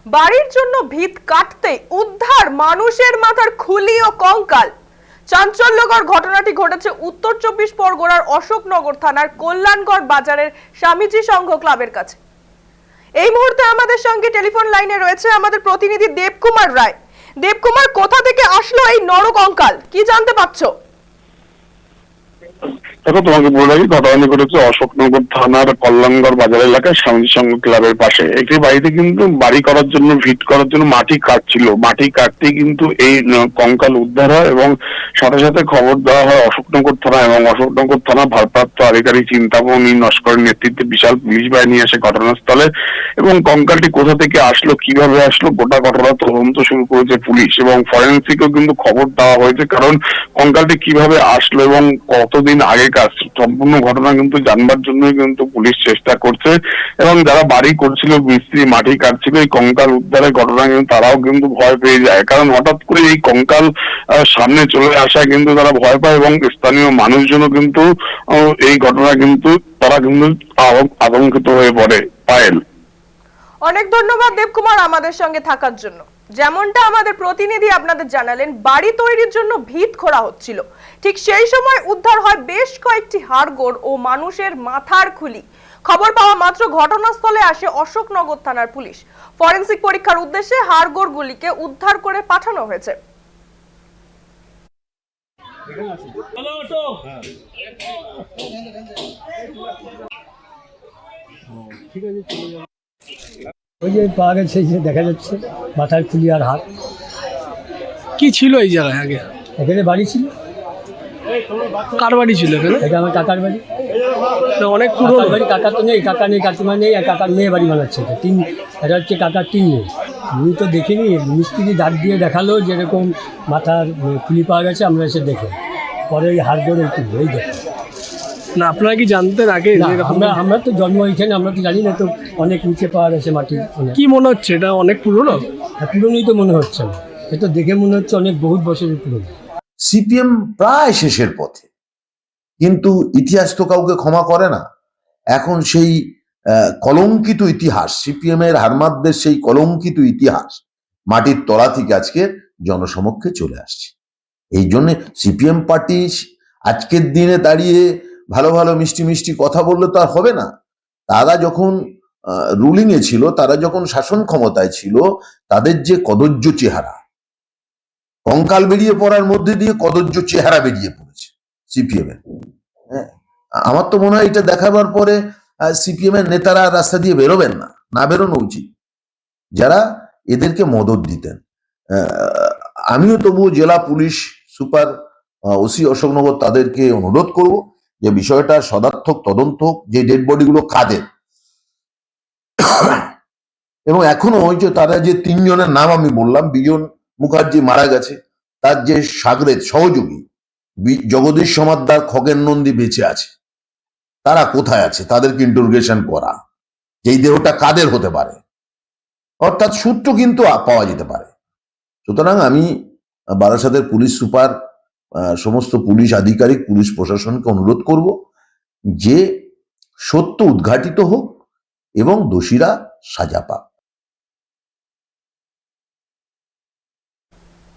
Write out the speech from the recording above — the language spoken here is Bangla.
বাড়ির জন্য ভিত কাটতেই উদ্ধার মানুষের মাথার খুলি ও কঙ্কাল। চাঞ্চল্যকর ঘটনাটি ঘটেছে উত্তর 24 পরগনার অশোকনগর থানার কল্যাণগড় বাজারের স্বামীজি সংঘ ক্লাবের কাছে। এই মুহূর্তে আমাদের সঙ্গে টেলিফোন লাইনে রয়েছে আমাদের প্রতিনিধি দেবকুমার রায়। দেবকুমার, কোথা থেকে আসলো এই নরকঙ্কাল, কি জানতে পারছো? দেখো, তোমাকে বলে রাখি, ঘটনাটি ঘটেছে অশোকনগর থানার কল্যাণগড় বাজার এলাকায় স্বামীজি সংঘ ক্লাবের পাশে। একটি বাড়িতে কিন্তু বাড়ি করার জন্য, ভিট করার জন্য মাটি কাটছিল। মাটি কাটতেই কিন্তু এই কঙ্কাল উদ্ধার হয় এবং সাথে সাথে খবর দেওয়া হয় অশোকনগর থানা, এবং অশোকনগর থানা ভারপ্রাপ্ত আধিকারিক চিন্তামণি নস্করের নেতৃত্বে বিশাল পুলিশ বাহিনী আসে ঘটনাস্থলে। এবং কঙ্কালটি কোথা থেকে আসলো, কিভাবে আসলো, গোটা ঘটনা তদন্ত শুরু করেছে পুলিশ, এবং ফরেন্সিকও কিন্তু খবর দেওয়া হয়েছে, কারণ কঙ্কালটি কিভাবে আসলো এবং কতদিন আগেকার সম্পূর্ণ ঘটনা কিন্তু জানবার জন্যই কিন্তু পুলিশ চেষ্টা করছে। এবং যারা বাড়ি করছিল, মিস্ত্রি মাটি কাটছিল, এই কঙ্কাল উদ্ধারের ঘটনা কিন্তু তারাও কিন্তু ভয় পেয়ে যায়, কারণ হঠাৎ করে এই কঙ্কাল সামনে চলে আসায় কিন্তু তারা ভয় পায়, এবং স্থানীয় মানুষজনও কিন্তু এই ঘটনা কিন্তু তারা কিন্তু আতঙ্কিত হয়ে পড়ে। পায়েল, অনেক ধন্যবাদ দেবকুমার আমাদের সঙ্গে থাকার জন্য। যেমনটা আমাদের প্রতিনিধি আপনাদের জানালেন, বাড়ি তৈরির জন্য ভিত খোঁড়া হচ্ছিল, ঠিক সেই সময় উদ্ধার হয় বেশ কয়েকটি হাড়গোড় ও মানুষের মাথার খুলি। খবর পাওয়া মাত্র ঘটনাস্থলে আসে অশোকনগর থানার পুলিশ। ফরেনসিক পরীক্ষার উদ্দেশ্যে হাড়গোড়গুলিকে উদ্ধার করে পাঠানো হয়েছে। ওই যে পাওয়া গেছে, যে দেখা যাচ্ছে মাথার খুলি আর হাত। কি ছিল এই জায়গায় আগে? এখানে বাড়ি ছিল। কার বাড়ি ছিল এখানে? এটা আমার কাকার বাড়ি। তো অনেক পুরো কাকার বাড়ি, কাকা তো নেই, কাকা নেই, কাকিমা নেই, আর কাকার মেয়ে বাড়ি বানাচ্ছে। এটা হচ্ছে কাকার 3 মেয়ে। আমি তো দেখিনি, মিস্ত্রি ডাক দিয়ে দেখালো যেরকম মাথার খুলি পাওয়া গেছে। আমরা এসে দেখে পরে ওই হাড়গোড় একটু এই দেখো না, আপনারা কি জানতেন আগে? আমরা তো জন্ম এখানে, আমরা তো জানি না তো। অনেক নিচে পাওয়া গেছে মাটি। কি মনে হচ্ছে এটা অনেক পুরনো? পুরনোই তো মনে হচ্ছে না, এ তো দেখে মনে হচ্ছে অনেক বহুত বছরের পুরনো। সিপিএম প্রায় শেষের পথে, কিন্তু ইতিহাস তো কাউকে ক্ষমা করে না। এখন সেই কলঙ্কিত ইতিহাস, সিপিএম এর হারমাদদের সেই কলঙ্কিত ইতিহাস মাটির তলা থেকে আজকে জনসমক্ষে চলে আসছে। এই জন্য সিপিএম পার্টি আজকের দিনে দাঁড়িয়ে ভালো ভালো মিষ্টি মিষ্টি কথা বললে তো আর হবে না। তারা যখন রুলিং এ ছিল, তারা যখন শাসন ক্ষমতায় ছিল, তাদের যে কদর্য চেহারা, কঙ্কাল বেরিয়ে পড়ার মধ্যে দিয়ে কদর্য চেহারা বেরিয়ে পড়েছে সিপিএম এর। আমার তো মনে হয় এটা দেখাবার পরে সিপিএম এর নেতারা রাস্তা দিয়ে বেরোবেন না, না বেরোনো উচিত, যারা এদেরকে মদত দিতেন। আমিও তবুও জেলা পুলিশ সুপার, ওসি অশোকনগর, তাদেরকে অনুরোধ করব যে বিষয়টা সদার্থক তদন্ত হোক, যে ডেড বডিগুলো কাদের। এবং এখনো ওই যে তারা যে 3 জনের নাম আমি বললাম, বিজন মুখার্জি মারা গেছে, তার যে সাগরেদ সহযোগী জগদীশ সমাদ্দার, খগেন নন্দী বেঁচে আছে, তারা কোথায় আছে? তাদেরকে ইন্টারোগেশন করা, যেই দেহটা কাদের হতে পারে, অর্থাৎ সূত্র কিন্তু পাওয়া যেতে পারে। সুতরাং আমি বারাসাতের পুলিশ সুপার, সমস্ত পুলিশ আধিকারিক, পুলিশ প্রশাসনকে অনুরোধ করব যে সত্য উদ্ঘাটিত হোক এবং দোষীরা সাজা পাক।